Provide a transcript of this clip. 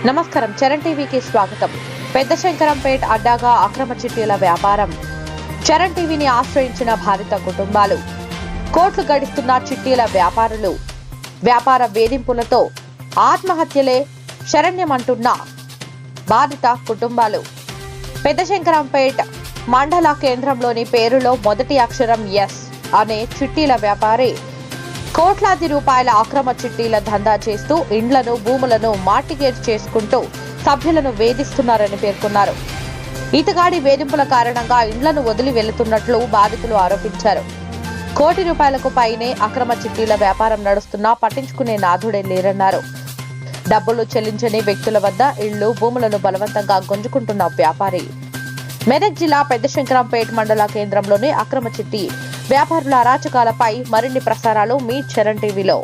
నమస్కారం, చరణ్ టీవీకి స్వాగతం. పెద్ద శంకరంపేట్ అడ్డాగా అక్రమ చిట్టీల వ్యాపారం. చరణ్ టీవీని ఆశ్రయించిన భారత కుటుంబాలు, కోట్లు గడిస్తున్న చిట్టీల వ్యాపారులు, వ్యాపార వేధింపులతో ఆత్మహత్యలే శరణ్యమంటున్న బాధిత కుటుంబాలు. పెద్ద శంకరంపేట్ మండల కేంద్రంలోని పేరులో మొదటి అక్షరం ఎస్ అనే చిట్టీల వ్యాపారి కోట్లాది రూపాయల అక్రమ చిట్టీల దందా చేస్తూ ఇండ్లను, భూములను మార్టిగేజ్ చేసుకుంటూ సభ్యులను వేధిస్తున్నారని పేర్కొన్నారు. ఇతగాడి వేధింపుల కారణంగా ఇండ్లను వదిలి వెళుతున్నట్లు బాధితులు ఆరోపించారు. కోటి రూపాయలకు పైనే అక్రమ చిట్టీల వ్యాపారం నడుస్తున్నా పట్టించుకునే నాథుడే లేరన్నారు. డబ్బులు చెల్లించని వ్యక్తుల వద్ద ఇళ్లు, భూములను బలవంతంగా గుంజుకుంటున్న వ్యాపారి. మెదక్ జిల్లా పెద్ద శంకరంపేట్ మండల కేంద్రంలోని అక్రమ చిట్టి వ్యాపారుల అరాచకాలపై మరిన్ని ప్రసారాలు మీ చరణ్ టీవీలో.